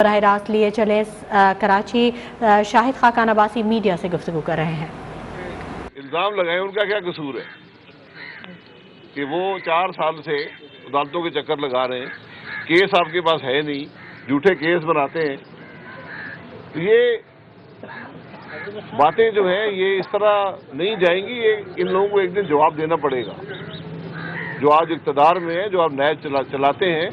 براہ راست لیے چلے کراچی شاہد خاقان عباسی میڈیا سے گفتگو کر رہے ہیں۔ الزام لگائیں، ان کا کیا قصور ہے کہ وہ 4 سال سے عدالتوں کے چکر لگا رہے ہیں، کیس آپ کے پاس ہے نہیں، جھوٹے کیس بناتے ہیں۔ یہ باتیں جو ہیں یہ اس طرح نہیں جائیں گی، یہ ان لوگوں کو ایک دن جواب دینا پڑے گا۔ جو آج اقتدار میں ہیں، جو آپ نیب چلاتے ہیں،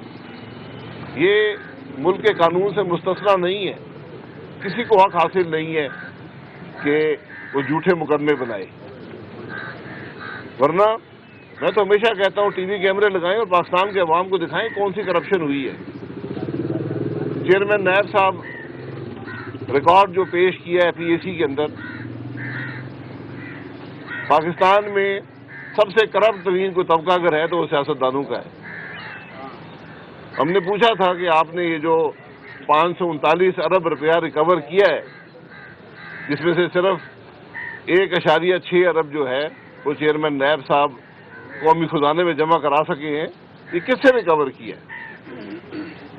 یہ ملک کے قانون سے مستثنا نہیں ہے۔ کسی کو حق حاصل نہیں ہے کہ وہ جھوٹے مقدمے بنائے، ورنہ میں تو ہمیشہ کہتا ہوں ٹی وی کیمرے لگائیں اور پاکستان کے عوام کو دکھائیں کون سی کرپشن ہوئی ہے۔ چیئرمین نیب صاحب ریکارڈ جو پیش کیا ہے پی اے سی کے اندر، پاکستان میں سب سے کرپٹ ترین کوئی طبقہ اگر ہے تو وہ سیاستدانوں کا ہے۔ ہم نے پوچھا تھا کہ آپ نے یہ جو 539 ارب روپیہ ریکور کیا ہے، جس میں سے صرف 1.6 ارب جو ہے وہ چیئرمین نیب صاحب قومی خزانے میں جمع کرا سکے ہیں، یہ کس سے ریکور کیا ہے؟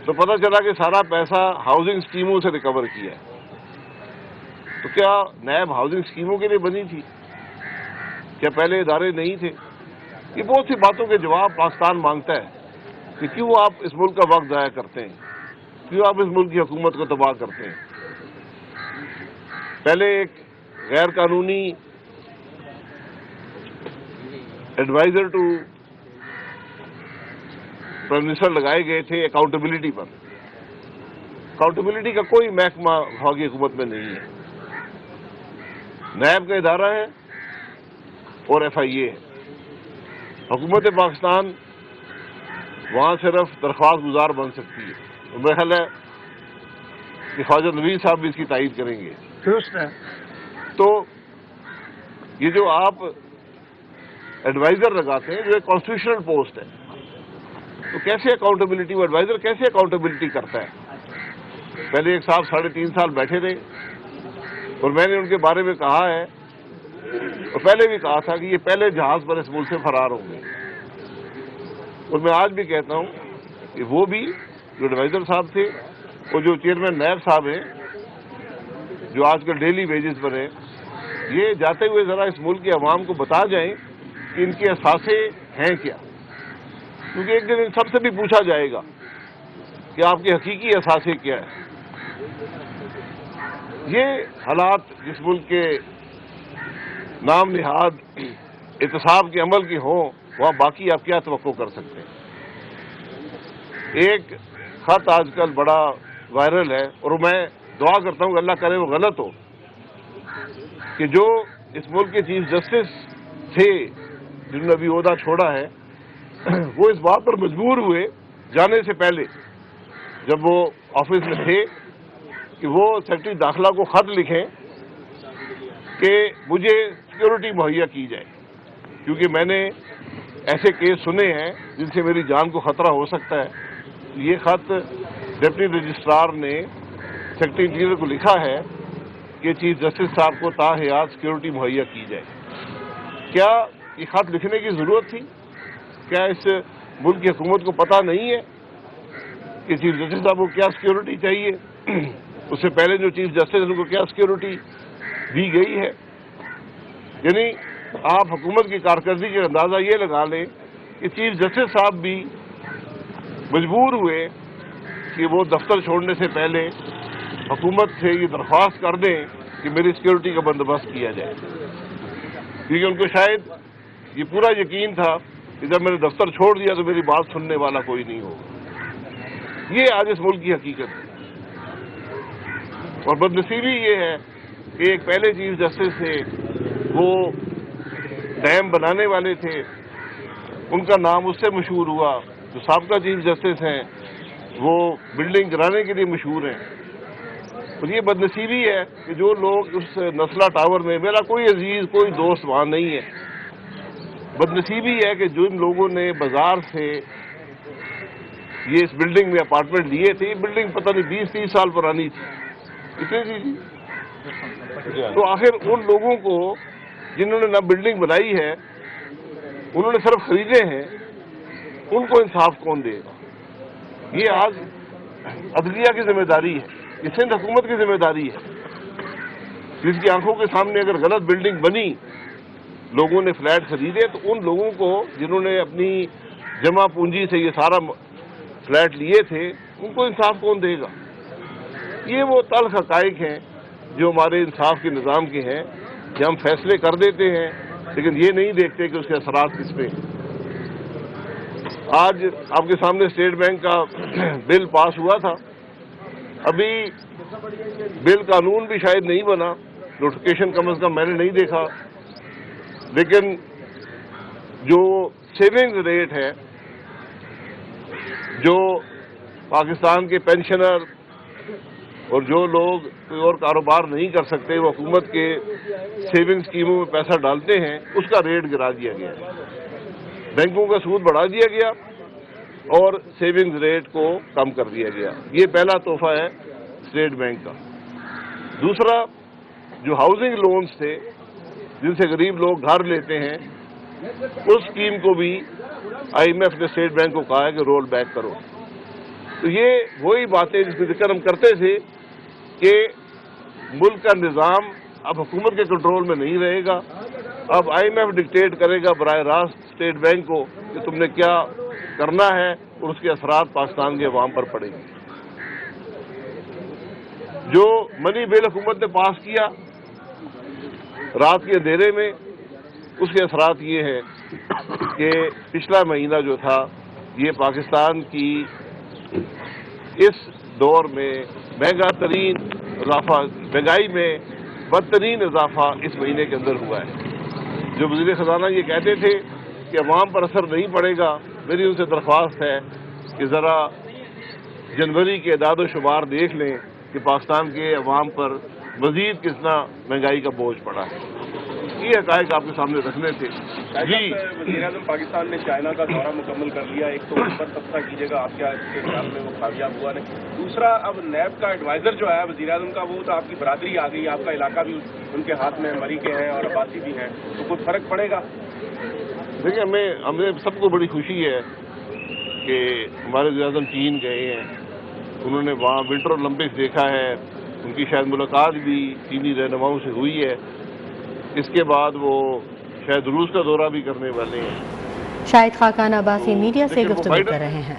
تو پتہ چلا کہ سارا پیسہ ہاؤسنگ اسکیموں سے ریکور کیا ہے۔ تو کیا نیب ہاؤسنگ اسکیموں کے لیے بنی تھی؟ کیا پہلے ادارے نہیں تھے؟ یہ بہت سی باتوں کے جواب پاکستان مانگتا ہے کہ کیوں آپ اس ملک کا وقت ضائع کرتے ہیں، کیوں آپ اس ملک کی حکومت کو تباہ کرتے ہیں۔ پہلے ایک غیر قانونی ایڈوائزر ٹو پرائم منسٹر لگائے گئے تھے اکاؤنٹیبلٹی پر۔ اکاؤنٹیبلٹی کا کوئی محکمہ وفاقی حکومت میں نہیں ہے۔ نیب کا ادارہ ہے اور ایف آئی اے ہے۔ حکومت پاکستان وہاں صرف درخواست گزار بن سکتی ہے۔ میرا خیال ہے کہ خواجہ نوید صاحب بھی اس کی تائید کریں گے۔ درست ہے۔ تو یہ جو آپ ایڈوائزر لگاتے ہیں جو ایک کانسٹیٹیوشنل پوسٹ ہے، تو کیسے اکاؤنٹیبلٹی، وہ ایڈوائزر کیسے اکاؤنٹیبلٹی کرتا ہے؟ پہلے ایک صاحب 3.5 سال بیٹھے تھے اور میں نے ان کے بارے میں کہا ہے اور پہلے بھی کہا تھا کہ یہ پہلے جہاز پر اس ملک سے فرار ہوں گے، اور میں آج بھی کہتا ہوں کہ وہ بھی جو ایڈوائزر صاحب تھے اور جو چیئرمین نیب صاحب ہیں جو آج کل ڈیلی ویجز پر ہیں، یہ جاتے ہوئے ذرا اس ملک کے عوام کو بتا جائیں کہ ان کے اثاثے ہیں کیا، کیونکہ ایک دن ان سب سے بھی پوچھا جائے گا کہ آپ کے حقیقی اثاثے کیا ہیں۔ یہ حالات جس ملک کے نام نہاد احتساب کے عمل کے ہوں، وہاں باقی آپ کیا توقع کر سکتے ہیں؟ ایک خط آج کل بڑا وائرل ہے اور میں دعا کرتا ہوں کہ اللہ کرے وہ غلط ہو، کہ جو اس ملک کے چیف جسٹس تھے جنہوں نے ابھی عہدہ چھوڑا ہے، وہ اس بات پر مجبور ہوئے جانے سے پہلے جب وہ آفس میں تھے کہ وہ سیکرٹری داخلہ کو خط لکھیں کہ مجھے سیکورٹی مہیا کی جائے، کیونکہ میں نے ایسے کیس سنے ہیں جن سے میری جان کو خطرہ ہو سکتا ہے۔ یہ خط ڈپٹی رجسٹرار نے سیکرٹری انٹیریئر کو لکھا ہے کہ چیف جسٹس صاحب کو تاحیات سیکورٹی مہیا کی جائے۔ کیا یہ خط لکھنے کی ضرورت تھی؟ کیا اس ملک کی حکومت کو پتہ نہیں ہے کہ چیف جسٹس صاحب کو کیا سیکورٹی چاہیے؟ اس سے پہلے جو چیف جسٹس ان کو کیا سیکورٹی دی گئی ہے؟ یعنی آپ حکومت کی کارکردگی کا اندازہ یہ لگا لیں کہ چیف جسٹس صاحب بھی مجبور ہوئے کہ وہ دفتر چھوڑنے سے پہلے حکومت سے یہ درخواست کر دیں کہ میری سیکورٹی کا بندوبست کیا جائے، کیونکہ ان کو شاید یہ پورا یقین تھا کہ جب میں نے دفتر چھوڑ دیا تو میری بات سننے والا کوئی نہیں ہوگا۔ یہ آج اس ملک کی حقیقت ہے، اور بدنصیبی یہ ہے کہ ایک پہلے چیف جسٹس تھے، وہ ڈیم بنانے والے تھے، ان کا نام اس سے مشہور ہوا۔ جو سابقہ چیف جسٹس ہیں وہ بلڈنگ گرانے کے لیے مشہور ہیں۔ اور یہ بدنصیبی ہے کہ جو لوگ اس نسلہ ٹاور میں، میرا کوئی عزیز کوئی دوست وہاں نہیں ہے، بدنصیبی ہے کہ جن لوگوں نے بازار سے یہ اس بلڈنگ میں اپارٹمنٹ لیے تھے، یہ بلڈنگ پتہ نہیں 20-30 سال پرانی تھی، کتنی تھی؟ تو آخر ان لوگوں کو جنہوں نے نہ بلڈنگ بنائی ہے، انہوں نے صرف خریدے ہیں، ان کو انصاف کون دے گا؟ یہ آج عدلیہ کی ذمہ داری ہے، یہ سندھ حکومت کی ذمہ داری ہے، جس کی آنکھوں کے سامنے اگر غلط بلڈنگ بنی، لوگوں نے فلیٹ خریدے، تو ان لوگوں کو جنہوں نے اپنی جمع پونجی سے یہ سارا فلیٹ لیے تھے، ان کو انصاف کون دے گا؟ یہ وہ تلخ حقائق ہیں جو ہمارے انصاف کے نظام کے ہیں کہ ہم فیصلے کر دیتے ہیں لیکن یہ نہیں دیکھتے کہ اس کے اثرات کس پہ ہیں۔ آج آپ کے سامنے اسٹیٹ بینک کا بل پاس ہوا تھا، ابھی بل قانون بھی شاید نہیں بنا، نوٹیفکیشن کم از کم میں نے نہیں دیکھا، لیکن جو سیونگ ریٹ ہے، جو پاکستان کے پینشنر اور جو لوگ کوئی اور کاروبار نہیں کر سکتے وہ حکومت کے سیونگ اسکیموں میں پیسہ ڈالتے ہیں، اس کا ریٹ گرا دیا گیا ہے، بینکوں کا سود بڑھا دیا گیا اور سیونگ ریٹ کو کم کر دیا گیا۔ یہ پہلا تحفہ ہے اسٹیٹ بینک کا۔ دوسرا، جو ہاؤسنگ لونز تھے جن سے غریب لوگ گھر لیتے ہیں، اس اسکیم کو بھی آئی ایم ایف نے اسٹیٹ بینک کو کہا ہے کہ رول بیک کرو۔ تو یہ وہی باتیں جس کا ذکر ہم کرتے تھے کہ ملک کا نظام اب حکومت کے کنٹرول میں نہیں رہے گا، اب آئی ایم ایف ڈکٹیٹ کرے گا براہ راست اسٹیٹ بینک کو کہ تم نے کیا کرنا ہے، اور اس کے اثرات پاکستان کے عوام پر پڑیں گے۔ جو منی بل حکومت نے پاس کیا رات کے اندھیرے میں، اس کے اثرات یہ ہیں کہ پچھلا مہینہ جو تھا یہ پاکستان کی اس دور میں مہنگا ترین اضافہ، مہنگائی میں بدترین اضافہ اس مہینے کے اندر ہوا ہے۔ جو وزیر خزانہ یہ کہتے تھے کہ عوام پر اثر نہیں پڑے گا، میری ان سے درخواست ہے کہ ذرا جنوری کے اعداد و شمار دیکھ لیں کہ پاکستان کے عوام پر مزید کتنا مہنگائی کا بوجھ پڑا ہے۔ یہ حقائق آپ کے سامنے رکھنے تھے۔ جی، وزیر اعظم پاکستان نے چائنا کا دورہ مکمل کر لیا، ایک تو اس پر تبصرہ کیجیے گا آپ کیا اس کے خیال میں وہ کامیاب ہوا نہیں؟ دوسرا، اب نیب کا ایڈوائزر جو ہے وزیر اعظم کا، وہ تو آپ کی برادری آ گئی، آپ کا علاقہ بھی ان کے ہاتھ میں، مری کے ہیں اور عباسی بھی ہیں، تو کچھ فرق پڑے گا؟ دیکھیں، ہمیں سب کو بڑی خوشی ہے کہ ہمارے وزیر اعظم چین گئے ہیں، انہوں نے وہاں ونٹر اولمپکس دیکھا ہے، ان کی شاید ملاقات بھی چینی رہنماؤں سے ہوئی ہے، اس کے بعد وہ شاید روس کا دورہ بھی کرنے والے ہیں۔ شاہد خاقان عباسی میڈیا سے لیکن وہ گفتگو کر رہے ہیں۔